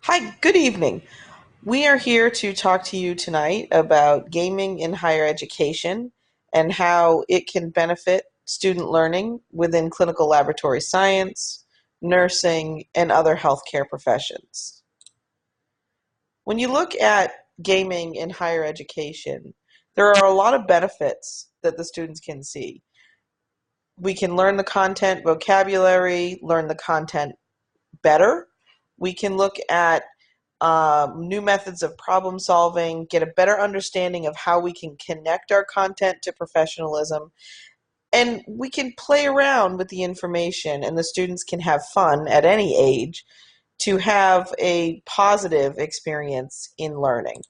Hi, good evening. We are here to talk to you tonight about gaming in higher education and how it can benefit student learning within clinical laboratory science, nursing, and other healthcare professions. When you look at gaming in higher education, there are a lot of benefits that the students can see. We can learn the content vocabulary, learn the content better. We can look at new methods of problem solving, get a better understanding of how we can connect our content to professionalism, and we can play around with the information, and the students can have fun at any age to have a positive experience in learning.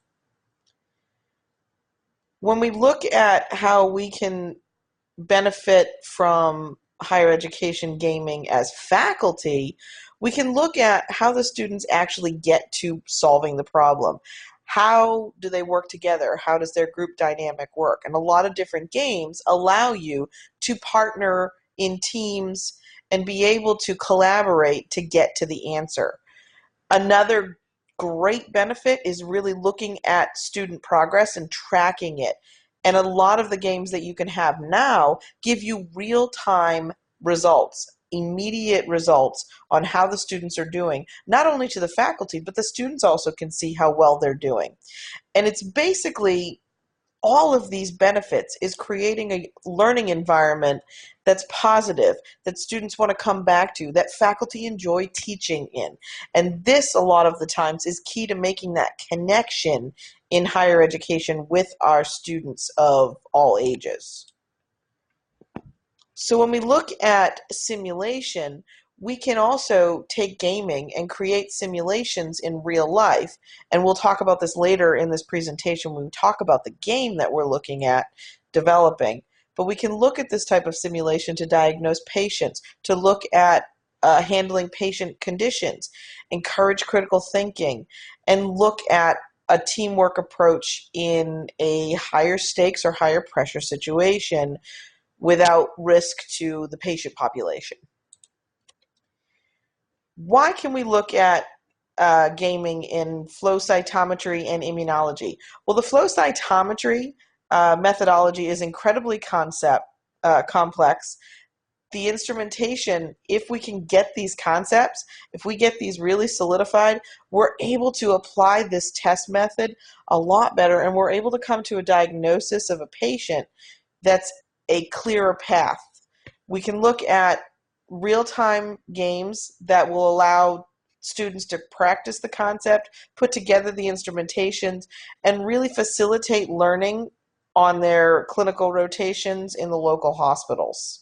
When we look at how we can benefit from higher education gaming as faculty, we can look at how the students actually get to solving the problem. How do they work together? How does their group dynamic work? And a lot of different games allow you to partner in teams and be able to collaborate to get to the answer. Another great benefit is really looking at student progress and tracking it. And a lot of the games that you can have now give you real-time results, immediate results on how the students are doing, not only to the faculty, but the students also can see how well they're doing. And it's basically all of these benefits is creating a learning environment that's positive, that students want to come back to, that faculty enjoy teaching in. And this, a lot of the times, is key to making that connection in higher education with our students of all ages. So when we look at simulation, we can also take gaming and create simulations in real life. And we'll talk about this later in this presentation when we talk about the game that we're looking at developing. But we can look at this type of simulation to diagnose patients, to look at handling patient conditions, encourage critical thinking, and look at a teamwork approach in a higher stakes or higher pressure situation without risk to the patient population. Why can we look at gaming in flow cytometry and immunology? Well, the flow cytometry methodology is incredibly complex. The instrumentation, if we can get these concepts, if we get these really solidified, we're able to apply this test method a lot better, and we're able to come to a diagnosis of a patient that's a clearer path. We can look at real-time games that will allow students to practice the concept, put together the instrumentations, and really facilitate learning on their clinical rotations in the local hospitals.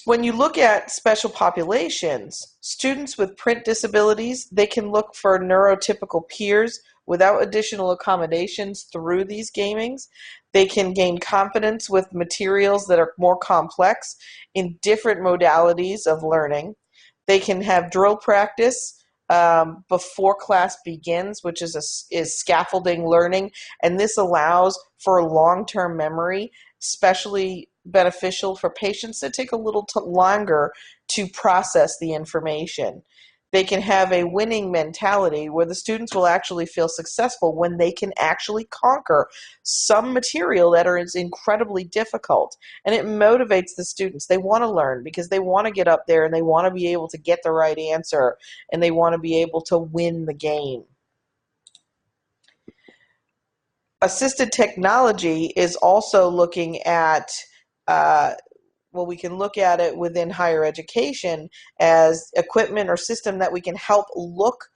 When you look at special populations, students with print disabilities, they can look for neurotypical peers without additional accommodations through these gamings. They can gain confidence with materials that are more complex in different modalities of learning. They can have drill practice before class begins, which is scaffolding learning, and this allows for long-term memory, especially beneficial for patients that take a little longer to process the information. They can have a winning mentality where the students will actually feel successful when they can actually conquer some material that is incredibly difficult. And it motivates the students. They want to learn because they want to get up there and they want to be able to get the right answer and they want to be able to win the game. Assisted technology is also looking at well, we can look at it within higher education as equipment or system that we can help look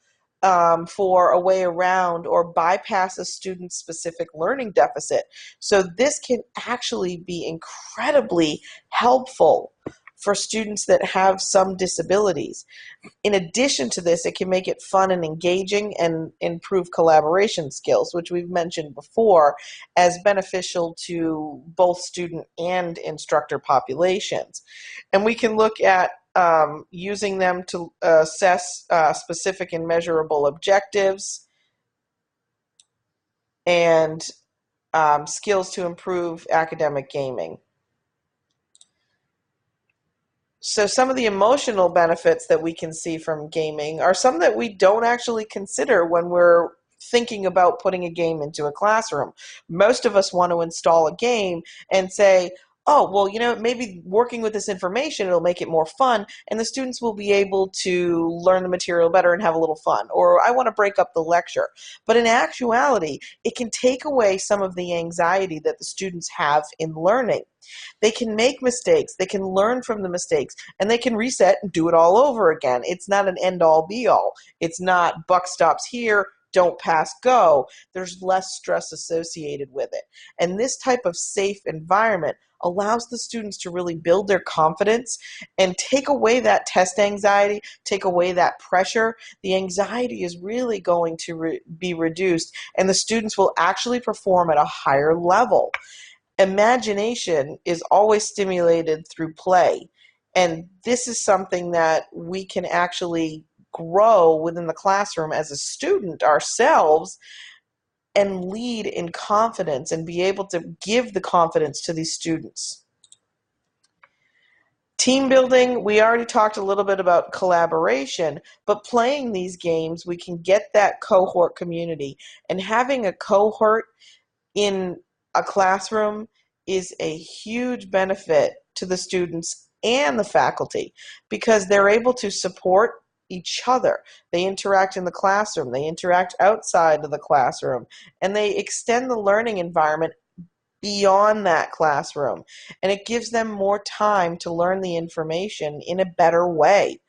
for a way around or bypass a student's specific learning deficit. So this can actually be incredibly helpful for students that have some disabilities. In addition to this, it can make it fun and engaging and improve collaboration skills, which we've mentioned before as beneficial to both student and instructor populations. And we can look at using them to assess specific and measurable objectives and skills to improve academic gaming. So some of the emotional benefits that we can see from gaming are some that we don't actually consider when we're thinking about putting a game into a classroom. Most of us want to install a game and say, oh, well, maybe working with this information, it'll make it more fun, and the students will be able to learn the material better and have a little fun. Or I want to break up the lecture. But in actuality, it can take away some of the anxiety that the students have in learning. They can make mistakes, they can learn from the mistakes, and they can reset and do it all over again. It's not an end-all be-all. It's not buck stops here, don't pass, go. There's less stress associated with it. And this type of safe environment allows the students to really build their confidence and take away that test anxiety, take away that pressure. The anxiety is really going to be reduced, and the students will actually perform at a higher level. Imagination is always stimulated through play, and this is something that we can actually grow within the classroom as a student ourselves and lead in confidence and be able to give the confidence to these students. Team building, we already talked a little bit about collaboration, but playing these games, we can get that cohort community, and having a cohort in a classroom is a huge benefit to the students and the faculty because they're able to support each other. They interact in the classroom, they interact outside of the classroom, and they extend the learning environment beyond that classroom. And it gives them more time to learn the information in a better way.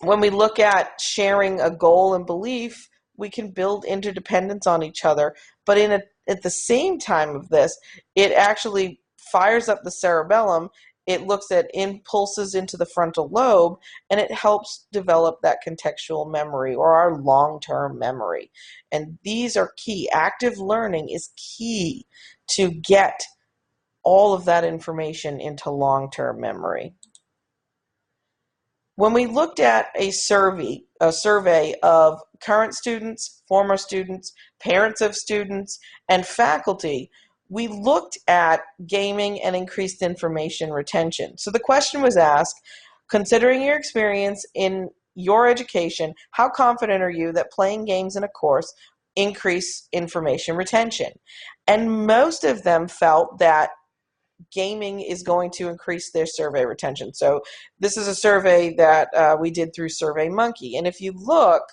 When we look at sharing a goal and belief, we can build interdependence on each other. But at the same time of this, it actually fires up the cerebellum. It looks at impulses into the frontal lobe, and it helps develop that contextual memory or our long-term memory. And these are key. Active learning is key to get all of that information into long-term memory. When we looked at a survey of current students, former students, parents of students, and faculty, we looked at gaming and increased information retention. So the question was asked, considering your experience in your education, how confident are you that playing games in a course increase information retention? And most of them felt that gaming is going to increase their survey retention. So this is a survey that we did through SurveyMonkey. And if you look,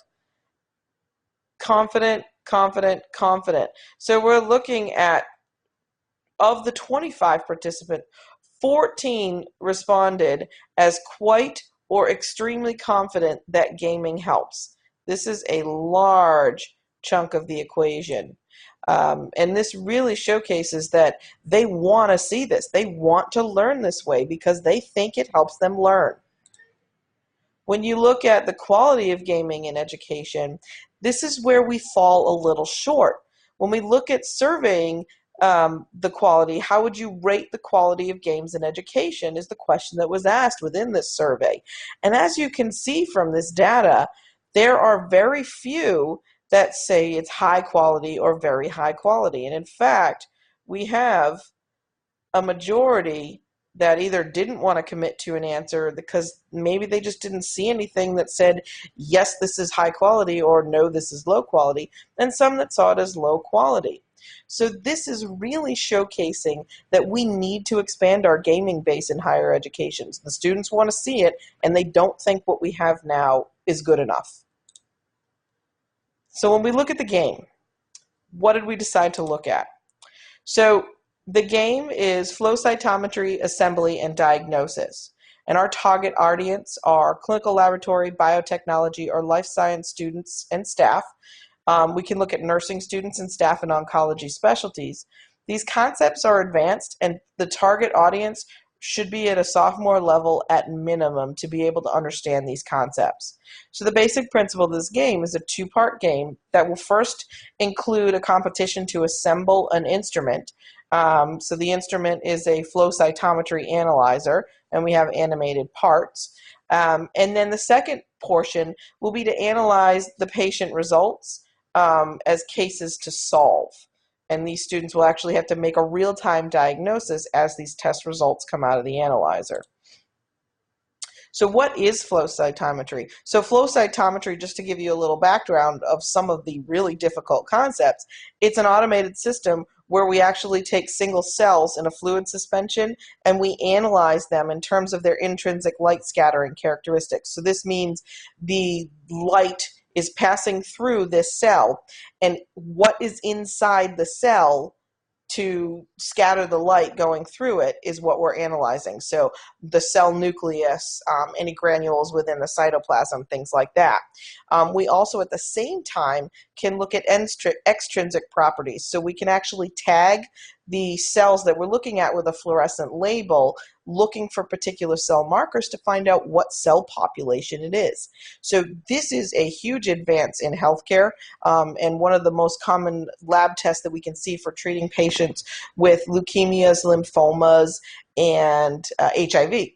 confident, confident, confident. So we're looking at, of the 25 participants, 14 responded as quite or extremely confident that gaming helps. This is a large chunk of the equation. And this really showcases that they want to see this. They want to learn this way because they think it helps them learn. When you look at the quality of gaming in education, this is where we fall a little short. When we look at surveying the quality, how would you rate the quality of games in education is the question that was asked within this survey. And as you can see from this data, there are very few that say it's high quality or very high quality. And in fact, we have a majority that either didn't want to commit to an answer because maybe they just didn't see anything that said, yes, this is high quality, or no, this is low quality, and some that saw it as low quality. So this is really showcasing that we need to expand our gaming base in higher education. The students want to see it, and they don't think what we have now is good enough. So when we look at the game, what did we decide to look at? So the game is flow cytometry, assembly, and diagnosis. And our target audience are clinical laboratory, biotechnology, or life science students and staff. We can look at nursing students and staff in oncology specialties. These concepts are advanced, and the target audience should be at a sophomore level at minimum to be able to understand these concepts. So the basic principle of this game is a two-part game that will first include a competition to assemble an instrument. So the instrument is a flow cytometry analyzer, and we have animated parts. And then the second portion will be to analyze the patient results as cases to solve. And these students will actually have to make a real-time diagnosis as these test results come out of the analyzer. So what is flow cytometry? So flow cytometry, just to give you a little background of some of the really difficult concepts, it's an automated system where we actually take single cells in a fluid suspension and we analyze them in terms of their intrinsic light scattering characteristics. So this means the light is passing through this cell, and what is inside the cell to scatter the light going through it is what we're analyzing. So the cell nucleus, any granules within the cytoplasm, things like that. We also at the same time can look at extrinsic properties. So we can actually tag the cells that we're looking at with a fluorescent label, looking for particular cell markers to find out what cell population it is. So this is a huge advance in healthcare, and one of the most common lab tests that we can see for treating patients with leukemias, lymphomas, and HIV.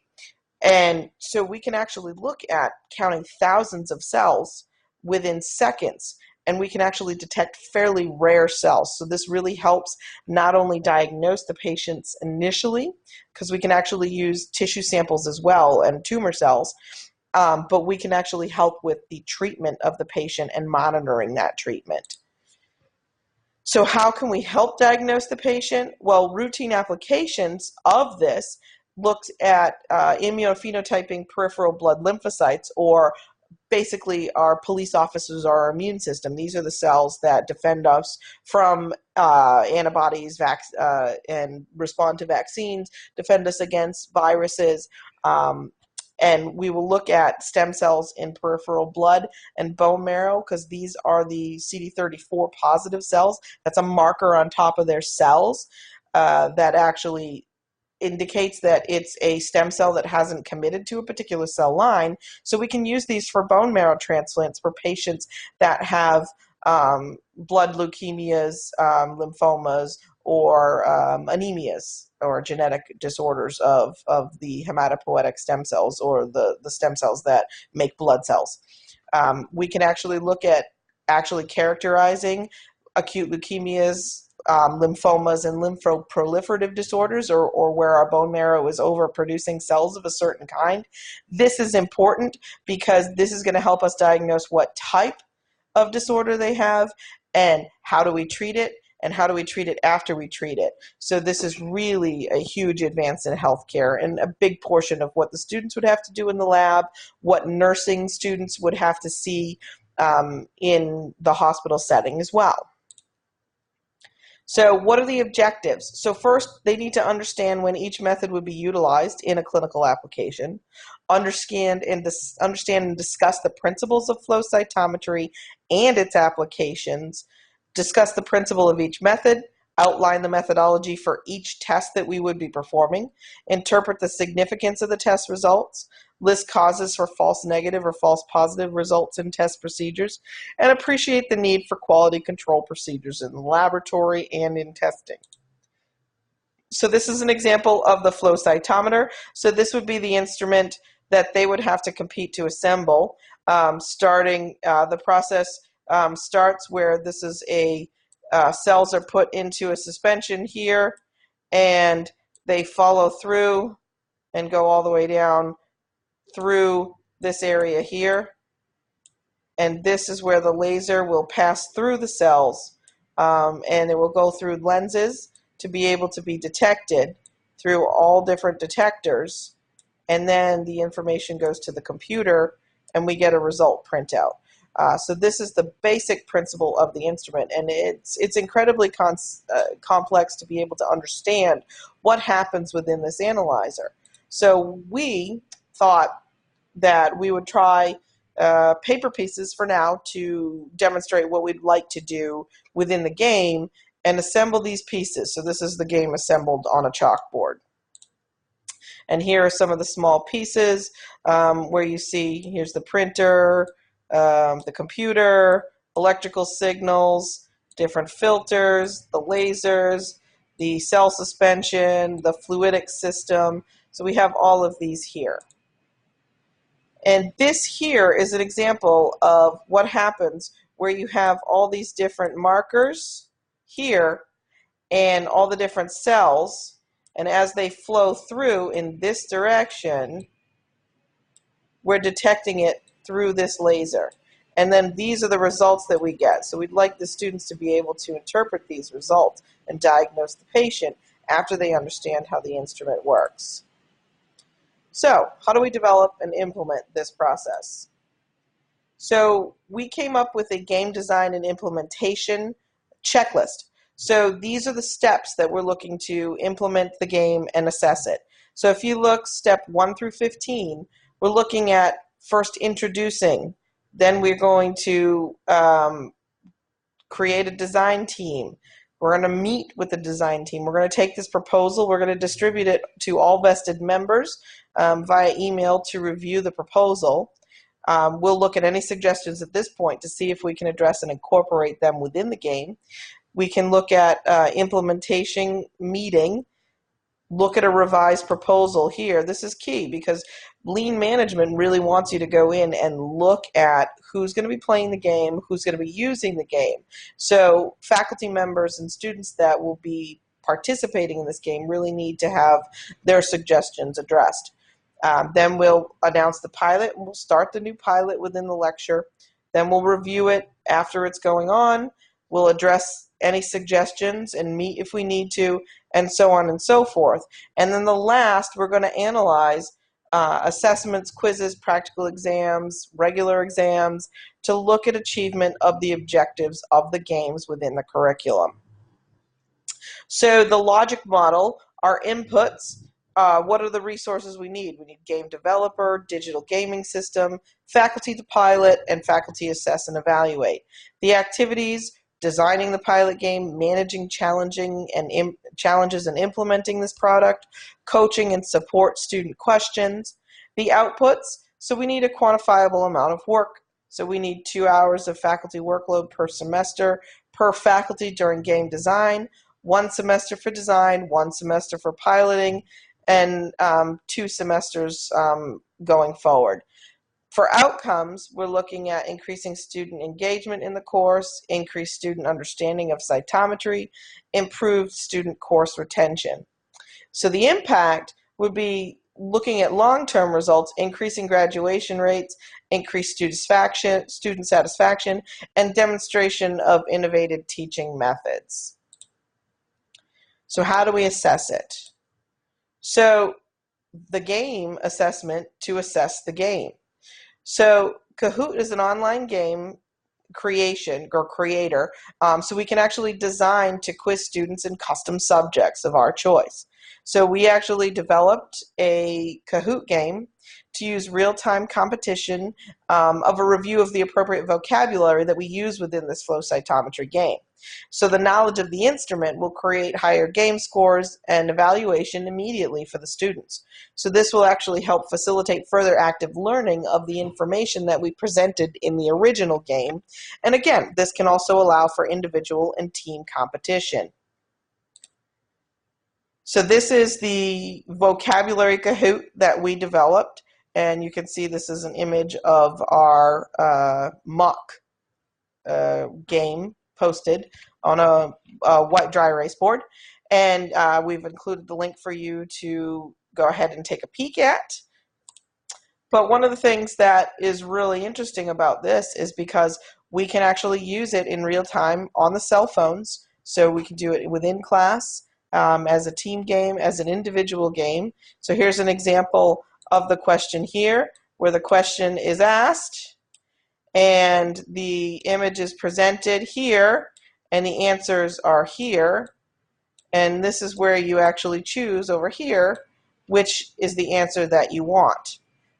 And so we can actually look at counting thousands of cells within seconds, and we can actually detect fairly rare cells. So this really helps not only diagnose the patients initially, because we can actually use tissue samples as well and tumor cells, but we can actually help with the treatment of the patient and monitoring that treatment. So how can we help diagnose the patient? Well, routine applications of this looked at immunophenotyping peripheral blood lymphocytes, or basically our police officers or our immune system. These are the cells that defend us from antibodies and respond to vaccines, defend us against viruses. And we will look at stem cells in peripheral blood and bone marrow, because these are the CD34 positive cells. That's a marker on top of their cells that actually indicates that it's a stem cell that hasn't committed to a particular cell line. So we can use these for bone marrow transplants for patients that have blood leukemias, lymphomas, or anemias, or genetic disorders of the hematopoietic stem cells, or the stem cells that make blood cells. We can actually look at characterizing acute leukemias, lymphomas, and lymphoproliferative disorders, or where our bone marrow is overproducing cells of a certain kind. This is important because this is going to help us diagnose what type of disorder they have, and how do we treat it, and how do we treat it after we treat it. So this is really a huge advance in healthcare, and a big portion of what the students would have to do in the lab, what nursing students would have to see in the hospital setting as well. So what are the objectives? So first, they need to understand when each method would be utilized in a clinical application, understand and discuss the principles of flow cytometry and its applications, discuss the principle of each method, outline the methodology for each test that we would be performing, interpret the significance of the test results, list causes for false negative or false positive results in test procedures, and appreciate the need for quality control procedures in the laboratory and in testing. So this is an example of the flow cytometer. So this would be the instrument that they would have to compete to assemble. The process starts where this is cells are put into a suspension here, and they follow through and go all the way down through this area here, and this is where the laser will pass through the cells, and it will go through lenses to be able to be detected through all different detectors, and then the information goes to the computer and we get a result printout. So this is the basic principle of the instrument, and it's incredibly complex to be able to understand what happens within this analyzer. So we thought that we would try paper pieces for now to demonstrate what we'd like to do within the game, and assemble these pieces. So this is the game assembled on a chalkboard. And here are some of the small pieces where you see, here's the printer, the computer, electrical signals, different filters, the lasers, the cell suspension, the fluidic system. So we have all of these here. And this here is an example of what happens where you have all these different markers here and all the different cells, and as they flow through in this direction, we're detecting it through this laser. And then these are the results that we get. So we'd like the students to be able to interpret these results and diagnose the patient after they understand how the instrument works. So how do we develop and implement this process? So we came up with a game design and implementation checklist. So these are the steps that we're looking to implement the game and assess it. So if you look step 1 through 15, we're looking at first introducing, then we're going to create a design team. We're going to meet with the design team. We're going to take this proposal, we're going to distribute it to all vested members via email to review the proposal. We'll look at any suggestions at this point to see if we can address and incorporate them within the game. We can look at implementation meeting, look at a revised proposal here. This is key because lean management really wants you to go in and look at who's going to be playing the game, who's going to be using the game. So faculty members and students that will be participating in this game really need to have their suggestions addressed. Then we'll announce the pilot, and we'll start the new pilot within the lecture. Then we'll review it after it's going on. We'll address any suggestions and meet if we need to, and so on and so forth. And then the last, we're going to analyze assessments, quizzes, practical exams, regular exams, to look at achievement of the objectives of the games within the curriculum. So the logic model, our inputs, what are the resources we need? We need game developer, digital gaming system, faculty to pilot, and faculty assess and evaluate. The activities, designing the pilot game, managing challenges and implementing this product, coaching and support student questions. The outputs, so we need a quantifiable amount of work. So we need 2 hours of faculty workload per semester per faculty during game design, 1 semester for design, 1 semester for piloting, and 2 semesters going forward. For outcomes, we're looking at increasing student engagement in the course, increased student understanding of cytometry, improved student course retention. So the impact would be looking at long-term results, increasing graduation rates, increased student satisfaction, and demonstration of innovative teaching methods. So how do we assess it? So the game assessment to assess the game. So Kahoot is an online game creator, so we can actually design to quiz students in custom subjects of our choice. So we actually developed a Kahoot game to use real-time competition of a review of the appropriate vocabulary that we use within this flow cytometry game. So the knowledge of the instrument will create higher game scores and evaluation immediately for the students. So this will actually help facilitate further active learning of the information that we presented in the original game. And again, this can also allow for individual and team competition. So this is the vocabulary Kahoot that we developed, and you can see this is an image of our mock game posted on a white dry erase board, and we've included the link for you to go ahead and take a peek at. But one of the things that is really interesting about this is because we can actually use it in real time on the cell phones, so we can do it within class, as a team game, as an individual game. So here's an example of the question here, where the question is asked, and the image is presented here, and the answers are here. And this is where you actually choose over here which is the answer that you want.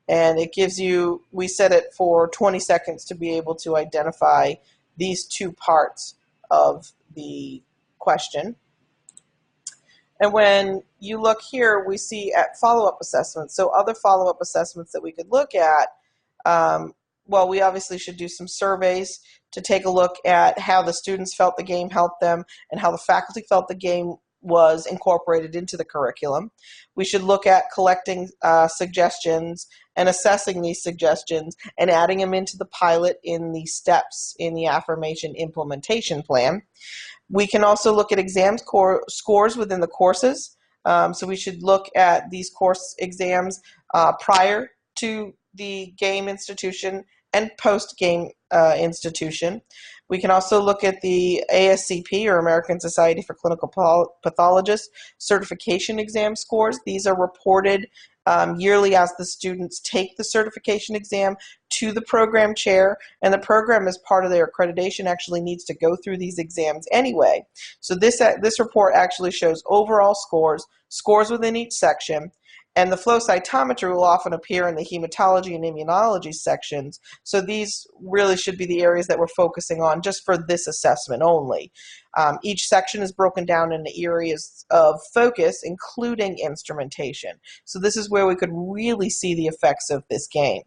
And it gives you, we set it for 20 seconds to be able to identify these two parts of the question. And when you look here, we see at follow-up assessments. So other follow-up assessments that we could look at, well, we obviously should do some surveys to take a look at how the students felt the game helped them and how the faculty felt the game was incorporated into the curriculum. We should look at collecting suggestions and assessing these suggestions and adding them into the pilot in the steps in the affirmation implementation plan. We can also look at exam scores within the courses. So we should look at these course exams prior to the game institution and post-game institution. We can also look at the ASCP, or American Society for Clinical Pathologists, certification exam scores. These are reported yearly as the students take the certification exam to the program chair, and the program, as part of their accreditation, actually needs to go through these exams anyway. So this report actually shows overall scores, scores within each section, and the flow cytometry will often appear in the hematology and immunology sections. So these really should be the areas that we're focusing on just for this assessment only. Each section is broken down into areas of focus, including instrumentation. So this is where we could really see the effects of this game.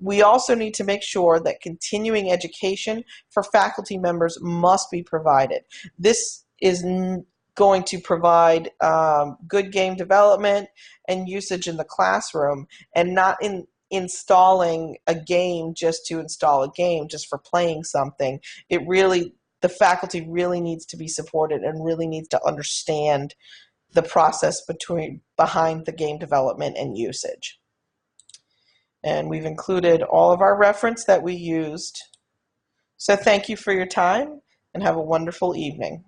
We also need to make sure that continuing education for faculty members must be provided. This is going to provide good game development and usage in the classroom, and not installing a game just to install a game, just for playing something. The faculty really needs to be supported and really needs to understand the process behind the game development and usage. And we've included all of our reference that we used. So thank you for your time, and have a wonderful evening.